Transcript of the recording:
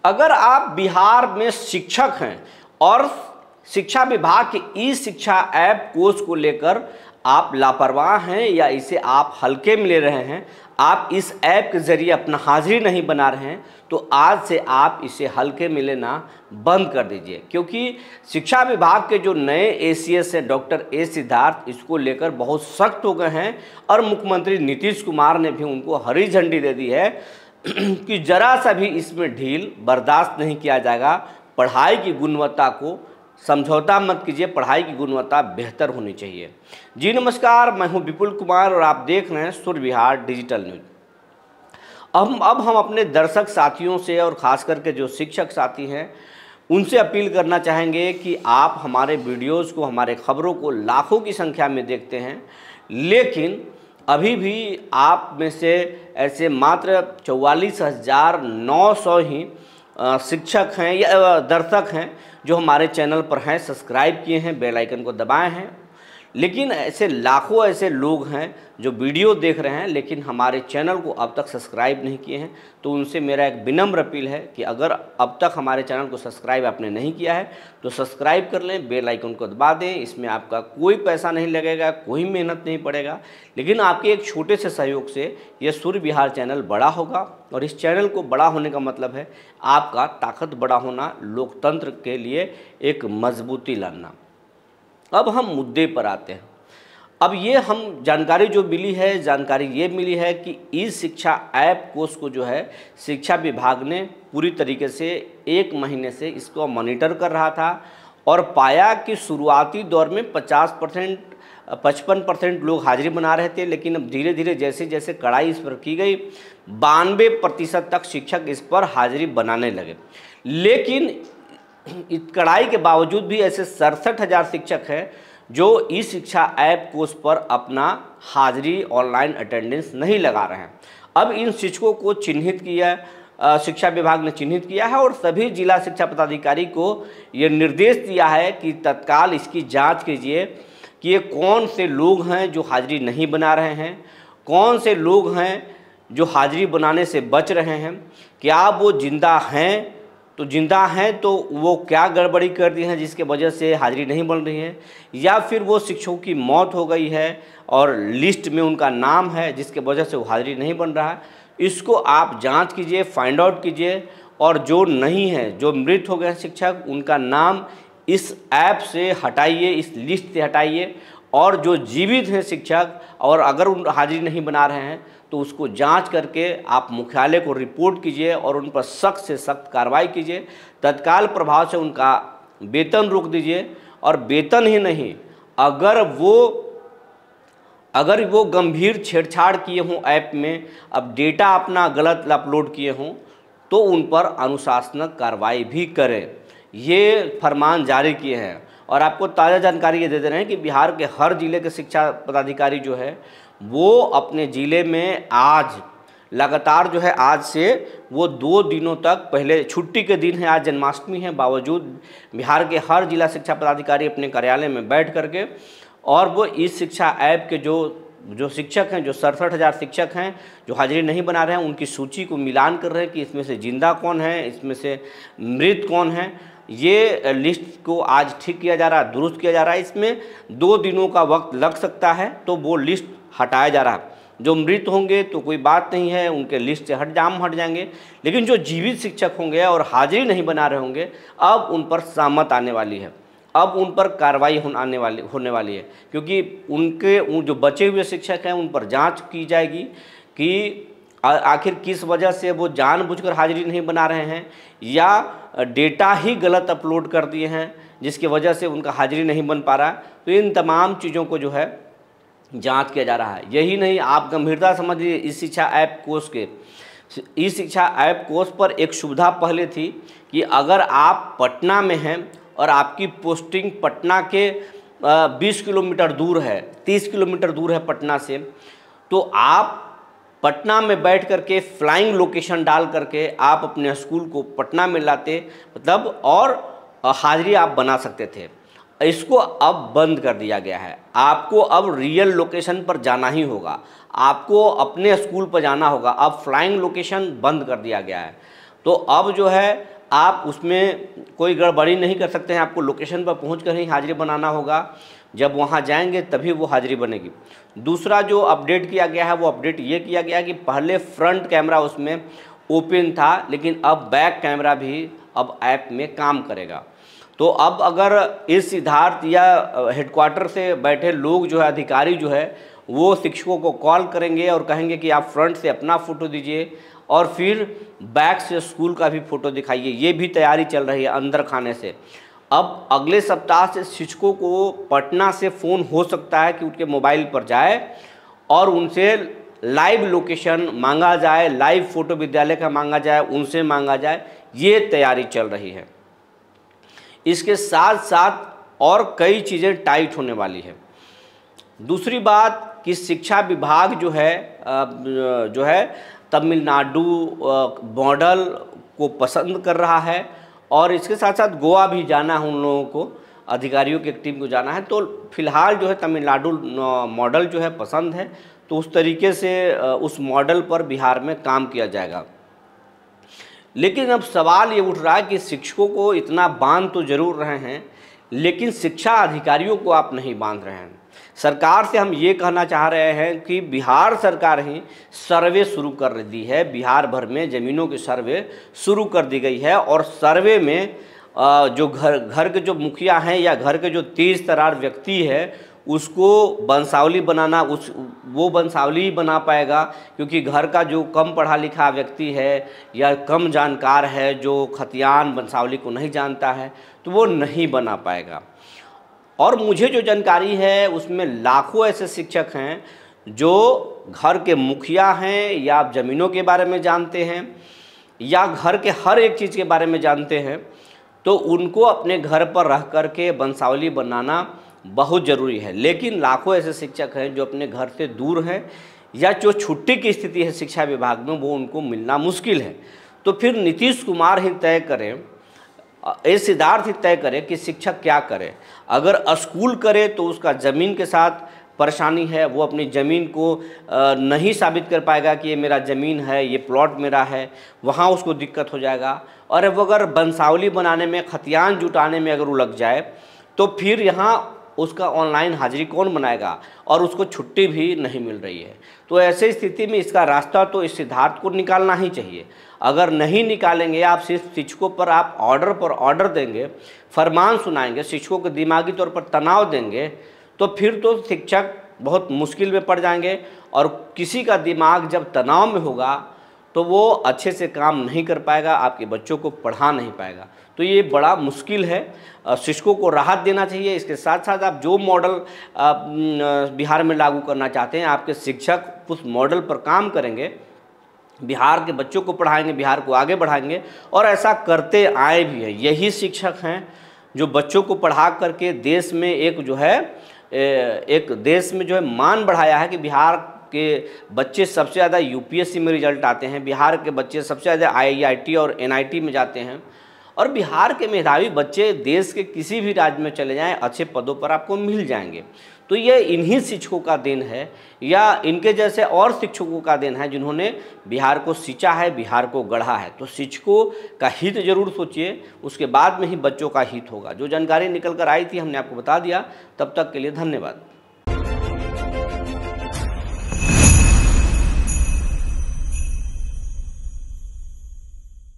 अगर आप बिहार में शिक्षक हैं और शिक्षा विभाग के ई शिक्षा ऐप कोर्स को लेकर आप लापरवाह हैं या इसे आप हल्के में ले रहे हैं, आप इस ऐप के ज़रिए अपना हाजिरी नहीं बना रहे हैं, तो आज से आप इसे हल्के में लेना बंद कर दीजिए। क्योंकि शिक्षा विभाग के जो नए एसीएस हैं डॉक्टर ए सिद्धार्थ, इसको लेकर बहुत सख्त हो गए हैं और मुख्यमंत्री नीतीश कुमार ने भी उनको हरी झंडी दे दी है कि जरा सा भी इसमें ढील बर्दाश्त नहीं किया जाएगा। पढ़ाई की गुणवत्ता को समझौता मत कीजिए, पढ़ाई की गुणवत्ता बेहतर होनी चाहिए। जी नमस्कार, मैं हूं विपुल कुमार और आप देख रहे हैं सुर विहार डिजिटल न्यूज। अब हम अपने दर्शक साथियों से और ख़ास करके जो शिक्षक साथी हैं उनसे अपील करना चाहेंगे कि आप हमारे वीडियोस को, हमारे खबरों को लाखों की संख्या में देखते हैं, लेकिन अभी भी आप में से ऐसे मात्र 44,900 ही शिक्षक हैं या दर्शक हैं जो हमारे चैनल पर हैं, सब्सक्राइब किए हैं, बेल आइकन को दबाए हैं। लेकिन ऐसे लाखों ऐसे लोग हैं जो वीडियो देख रहे हैं लेकिन हमारे चैनल को अब तक सब्सक्राइब नहीं किए हैं। तो उनसे मेरा एक विनम्र अपील है कि अगर अब तक हमारे चैनल को सब्सक्राइब आपने नहीं किया है तो सब्सक्राइब कर लें, बेल आइकन को दबा दें। इसमें आपका कोई पैसा नहीं लगेगा, कोई मेहनत नहीं पड़ेगा, लेकिन आपके एक छोटे से सहयोग से ये सुर विहार चैनल बड़ा होगा। और इस चैनल को बड़ा होने का मतलब है आपका ताकत बड़ा होना, लोकतंत्र के लिए एक मजबूती लाना। अब हम मुद्दे पर आते हैं। अब ये हम जानकारी जो मिली है, जानकारी ये मिली है कि ई शिक्षा ऐप कोर्स को जो है शिक्षा विभाग ने पूरी तरीके से 1 महीने से इसको मॉनिटर कर रहा था और पाया कि शुरुआती दौर में 55% लोग हाजिरी बना रहे थे, लेकिन अब धीरे धीरे जैसे जैसे कड़ाई इस पर की गई 92% तक शिक्षक इस पर हाजिरी बनाने लगे। लेकिन इस कड़ाई के बावजूद भी ऐसे 67,000 शिक्षक हैं जो ई शिक्षा ऐप कोर्स पर अपना हाजिरी, ऑनलाइन अटेंडेंस नहीं लगा रहे हैं। अब इन शिक्षकों को चिन्हित किया, शिक्षा विभाग ने चिन्हित किया है और सभी जिला शिक्षा पदाधिकारी को ये निर्देश दिया है कि तत्काल इसकी जांच कीजिए कि ये कौन से लोग हैं जो हाजिरी नहीं बना रहे हैं, कौन से लोग हैं जो हाजिरी बनाने से बच रहे हैं, क्या वो जिंदा हैं तो वो क्या गड़बड़ी कर दी है जिसके वजह से हाजिरी नहीं बन रही है, या फिर वो शिक्षकों की मौत हो गई है और लिस्ट में उनका नाम है जिसके वजह से वो हाजिरी नहीं बन रहा है। इसको आप जांच कीजिए, फाइंड आउट कीजिए और जो नहीं है, जो मृत हो गए हैं शिक्षक, उनका नाम इस ऐप से हटाइए, इस लिस्ट से हटाइए। और जो जीवित हैं शिक्षक और अगर उन हाजिरी नहीं बना रहे हैं तो उसको जांच करके आप मुख्यालय को रिपोर्ट कीजिए और उन पर सख्त से सख्त कार्रवाई कीजिए। तत्काल प्रभाव से उनका वेतन रोक दीजिए। और वेतन ही नहीं, अगर वो गंभीर छेड़छाड़ किए हों ऐप में, अब डेटा अपना गलत अपलोड किए हों, तो उन पर अनुशासनिक कार्रवाई भी करें। ये फरमान जारी किए हैं। और आपको ताज़ा जानकारी ये दे दे रहे हैं कि बिहार के हर जिले के शिक्षा पदाधिकारी जो है वो अपने ज़िले में आज लगातार जो है, आज से वो 2 दिनों तक, पहले छुट्टी के दिन है, आज जन्माष्टमी है, बावजूद बिहार के हर जिला शिक्षा पदाधिकारी अपने कार्यालय में बैठ करके और वो इस शिक्षा ऐप के जो शिक्षक हैं, जो 67,000 शिक्षक हैं जो हाजिरी नहीं बना रहे हैं, उनकी सूची को मिलान कर रहे हैं कि इसमें से जिंदा कौन है, इसमें से मृत कौन है। ये लिस्ट को आज ठीक किया जा रहा है, दुरुस्त किया जा रहा है। इसमें 2 दिनों का वक्त लग सकता है, तो वो लिस्ट हटाया जा रहा है। जो मृत होंगे तो कोई बात नहीं है, उनके लिस्ट से हट जाएंगे, लेकिन जो जीवित शिक्षक होंगे और हाजिरी नहीं बना रहे होंगे, अब उन पर सहमत आने वाली है, अब उन पर कार्रवाई होने वाली है। क्योंकि उनके जो बचे हुए शिक्षक हैं उन पर जांच की जाएगी कि आखिर किस वजह से वो जानबूझकर हाजिरी नहीं बना रहे हैं या डेटा ही गलत अपलोड कर दिए हैं जिसकी वजह से उनका हाजिरी नहीं बन पा रहा है। तो इन तमाम चीज़ों को जो है जांच किया जा रहा है। यही नहीं, आप गंभीरता समझिए इस शिक्षा ऐप कोर्स के, इस शिक्षा ऐप कोर्स पर एक सुविधा पहले थी कि अगर आप पटना में हैं और आपकी पोस्टिंग पटना के 20 किलोमीटर दूर है, 30 किलोमीटर दूर है पटना से, तो आप पटना में बैठ करके फ्लाइंग लोकेशन डाल करके आप अपने स्कूल को पटना में लाते, मतलब और हाजिरी आप बना सकते थे। इसको अब बंद कर दिया गया है। आपको अब रियल लोकेशन पर जाना ही होगा, आपको अपने स्कूल पर जाना होगा। अब फ्लाइंग लोकेशन बंद कर दिया गया है। तो अब जो है आप उसमें कोई गड़बड़ी नहीं कर सकते हैं, आपको लोकेशन पर पहुंचकर ही हाजिरी बनाना होगा। जब वहां जाएंगे तभी वो हाजिरी बनेगी। दूसरा जो अपडेट किया गया है वो अपडेट ये किया गया है कि पहले फ्रंट कैमरा उसमें ओपन था, लेकिन अब बैक कैमरा भी अब ऐप में काम करेगा। तो अब अगर इस सिद्धार्थ या हेडक्वार्टर से बैठे लोग जो है, अधिकारी जो है, वो शिक्षकों को कॉल करेंगे और कहेंगे कि आप फ्रंट से अपना फ़ोटो दीजिए और फिर बैक से स्कूल का भी फ़ोटो दिखाइए, ये भी तैयारी चल रही है अंदर खाने से। अब अगले सप्ताह से शिक्षकों को पटना से फ़ोन हो सकता है कि उनके मोबाइल पर जाए और उनसे लाइव लोकेशन मांगा जाए, लाइव फ़ोटो विद्यालय का मांगा जाए, उनसे मांगा जाए, ये तैयारी चल रही है। इसके साथ साथ और कई चीज़ें टाइट होने वाली है। दूसरी बात कि शिक्षा विभाग जो है तमिलनाडु मॉडल को पसंद कर रहा है और इसके साथ साथ गोवा भी जाना है उन लोगों को, अधिकारियों की एक टीम को जाना है। तो फिलहाल जो है तमिलनाडु मॉडल जो है पसंद है, तो उस तरीके से उस मॉडल पर बिहार में काम किया जाएगा। लेकिन अब सवाल ये उठ रहा है कि शिक्षकों को इतना बांध तो जरूर रहे हैं, लेकिन शिक्षा अधिकारियों को आप नहीं बांध रहे हैं। सरकार से हम ये कहना चाह रहे हैं कि बिहार सरकार ही सर्वे शुरू कर दी है, बिहार भर में ज़मीनों की सर्वे शुरू कर दी गई है और सर्वे में जो घर के जो मुखिया हैं या घर के जो तेज तर्रार व्यक्ति है उसको वंशावली बनाना, वो वंशावली ही बना पाएगा, क्योंकि घर का जो कम पढ़ा लिखा व्यक्ति है या कम जानकार है, जो खतियान वंशावली को नहीं जानता है, तो वो नहीं बना पाएगा। और मुझे जो जानकारी है उसमें लाखों ऐसे शिक्षक हैं जो घर के मुखिया हैं या ज़मीनों के बारे में जानते हैं या घर के हर एक चीज़ के बारे में जानते हैं, तो उनको अपने घर पर रह कर के वंशावली बनाना बहुत ज़रूरी है। लेकिन लाखों ऐसे शिक्षक हैं जो अपने घर से दूर हैं या जो छुट्टी की स्थिति है शिक्षा विभाग में, वो उनको मिलना मुश्किल है। तो फिर नीतीश कुमार ही तय करें, ये सिद्धार्थ ही तय करे कि शिक्षक क्या करे। अगर स्कूल करे तो उसका ज़मीन के साथ परेशानी है, वो अपनी ज़मीन को नहीं साबित कर पाएगा कि ये मेरा ज़मीन है, ये प्लॉट मेरा है, वहाँ उसको दिक्कत हो जाएगा। और अब अगर वंशावली बनाने में, खतियान जुटाने में अगर वो लग जाए तो फिर यहाँ उसका ऑनलाइन हाजिरी कौन बनाएगा और उसको छुट्टी भी नहीं मिल रही है। तो ऐसे स्थिति में इसका रास्ता तो इस सिद्धार्थ को निकालना ही चाहिए। अगर नहीं निकालेंगे, आप सिर्फ शिक्षकों पर आप ऑर्डर पर ऑर्डर देंगे, फरमान सुनाएंगे, शिक्षकों को दिमागी तौर पर तनाव देंगे, तो फिर तो शिक्षक बहुत मुश्किल में पड़ जाएंगे और किसी का दिमाग जब तनाव में होगा तो वो अच्छे से काम नहीं कर पाएगा, आपके बच्चों को पढ़ा नहीं पाएगा। तो ये बड़ा मुश्किल है, शिक्षकों को राहत देना चाहिए। इसके साथ साथ आप जो मॉडल बिहार में लागू करना चाहते हैं, आपके शिक्षक उस मॉडल पर काम करेंगे, बिहार के बच्चों को पढ़ाएंगे, बिहार को आगे बढ़ाएंगे और ऐसा करते आए भी हैं। यही शिक्षक हैं जो बच्चों को पढ़ा करके देश में एक देश में जो है मान बढ़ाया है कि बिहार के बच्चे सबसे ज़्यादा यूपीएससी में रिजल्ट आते हैं, बिहार के बच्चे सबसे ज़्यादा आईआईटी और एनआईटी में जाते हैं और बिहार के मेधावी बच्चे देश के किसी भी राज्य में चले जाएं, अच्छे पदों पर आपको मिल जाएंगे। तो ये इन्हीं शिक्षकों का देन है या इनके जैसे और शिक्षकों का देन है जिन्होंने बिहार को सींचा है, बिहार को गढ़ा है। तो शिक्षकों का हित जरूर सोचिए, उसके बाद में ही बच्चों का हित होगा। जो जानकारी निकल कर आई थी हमने आपको बता दिया। तब तक के लिए धन्यवाद।